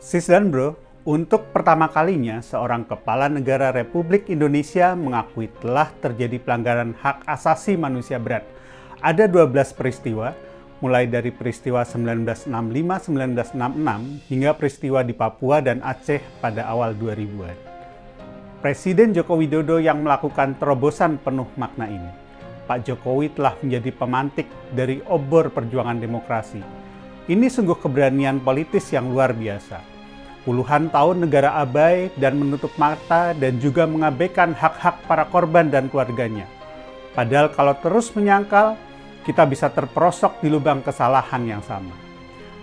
Sis dan bro, untuk pertama kalinya seorang kepala negara Republik Indonesia mengakui telah terjadi pelanggaran hak asasi manusia berat. Ada 12 peristiwa, mulai dari peristiwa 1965-1966 hingga peristiwa di Papua dan Aceh pada awal 2000-an. Presiden Joko Widodo yang melakukan terobosan penuh makna ini. Pak Jokowi telah menjadi pemantik dari obor perjuangan demokrasi. Ini sungguh keberanian politis yang luar biasa. Puluhan tahun negara abai dan menutup mata dan juga mengabaikan hak-hak para korban dan keluarganya. Padahal kalau terus menyangkal, kita bisa terperosok di lubang kesalahan yang sama.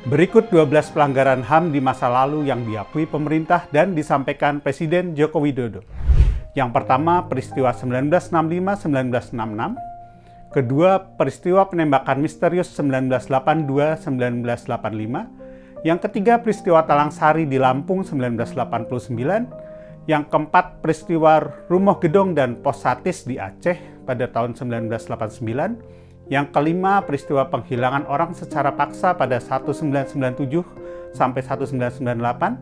Berikut 12 pelanggaran HAM di masa lalu yang diakui pemerintah dan disampaikan Presiden Joko Widodo. Yang pertama, peristiwa 1965-1966. Kedua, peristiwa penembakan misterius 1982-1985. Yang ketiga, peristiwa Talang Sari di Lampung 1989. Yang keempat, peristiwa Rumoh Gedong dan Pos Satis di Aceh pada tahun 1989. Yang kelima, peristiwa penghilangan orang secara paksa pada 1997 sampai 1998.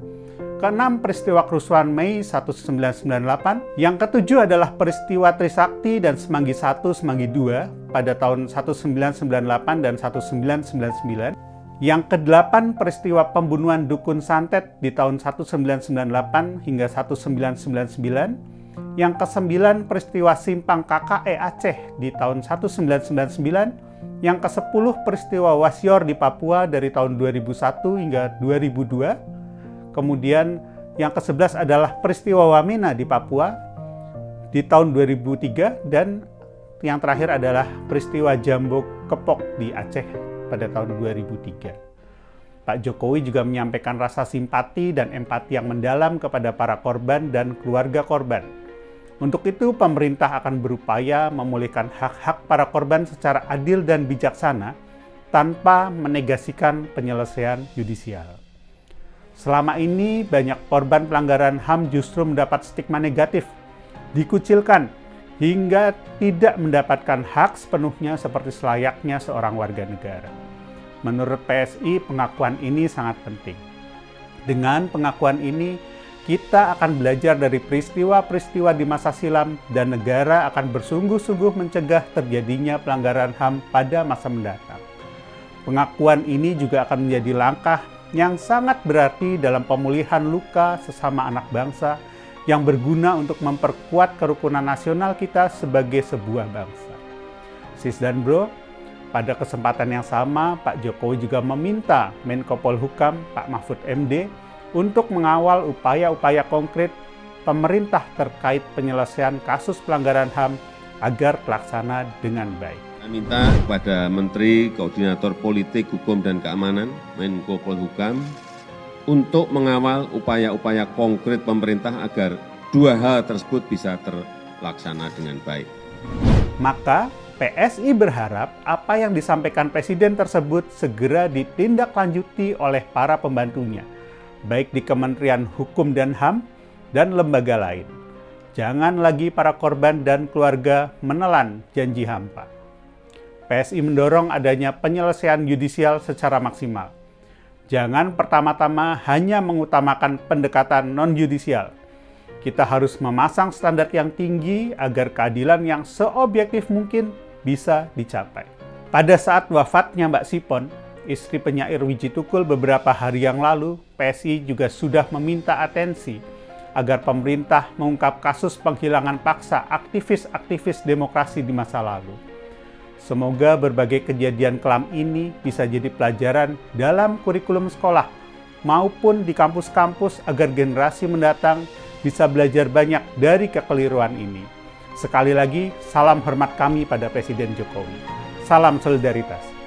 Keenam, peristiwa kerusuhan Mei 1998. Yang ketujuh adalah peristiwa Trisakti dan Semanggi I, Semanggi II pada tahun 1998 dan 1999. Yang kedelapan, peristiwa pembunuhan Dukun Santet di tahun 1998 hingga 1999. Yang kesembilan, peristiwa Simpang KKE Aceh di tahun 1999. Yang kesepuluh, peristiwa Wasior di Papua dari tahun 2001 hingga 2002. Kemudian yang ke-11 adalah peristiwa Wamena di Papua di tahun 2003. Dan yang terakhir adalah peristiwa Jambo Kepok di Aceh pada tahun 2003. Pak Jokowi juga menyampaikan rasa simpati dan empati yang mendalam kepada para korban dan keluarga korban. Untuk itu, pemerintah akan berupaya memulihkan hak-hak para korban secara adil dan bijaksana tanpa menegasikan penyelesaian yudisial. Selama ini, banyak korban pelanggaran HAM justru mendapat stigma negatif, dikucilkan, hingga tidak mendapatkan hak sepenuhnya seperti selayaknya seorang warga negara. Menurut PSI, pengakuan ini sangat penting. Dengan pengakuan ini, kita akan belajar dari peristiwa-peristiwa di masa silam dan negara akan bersungguh-sungguh mencegah terjadinya pelanggaran HAM pada masa mendatang. Pengakuan ini juga akan menjadi langkah yang sangat berarti dalam pemulihan luka sesama anak bangsa yang berguna untuk memperkuat kerukunan nasional kita sebagai sebuah bangsa. Sis dan bro, pada kesempatan yang sama, Pak Jokowi juga meminta Menko Polhukam, Pak Mahfud MD, untuk mengawal upaya-upaya konkret pemerintah terkait penyelesaian kasus pelanggaran HAM agar terlaksana dengan baik. Saya minta kepada Menteri Koordinator Politik, Hukum, dan Keamanan, Menko Polhukam, untuk mengawal upaya-upaya konkret pemerintah agar dua hal tersebut bisa terlaksana dengan baik. Maka, PSI berharap apa yang disampaikan Presiden tersebut segera ditindaklanjuti oleh para pembantunya, baik di Kementerian Hukum dan HAM dan lembaga lain. Jangan lagi para korban dan keluarga menelan janji hampa. PSI mendorong adanya penyelesaian yudisial secara maksimal. Jangan pertama-tama hanya mengutamakan pendekatan non-yudisial. Kita harus memasang standar yang tinggi agar keadilan yang seobjektif mungkin bisa dicapai. Pada saat wafatnya Mbak Sipon, istri penyair Wiji Tukul beberapa hari yang lalu, PSI juga sudah meminta atensi agar pemerintah mengungkap kasus penghilangan paksa aktivis-aktivis demokrasi di masa lalu. Semoga berbagai kejadian kelam ini bisa jadi pelajaran dalam kurikulum sekolah maupun di kampus-kampus agar generasi mendatang bisa belajar banyak dari kekeliruan ini. Sekali lagi, salam hormat kami pada Presiden Jokowi. Salam solidaritas.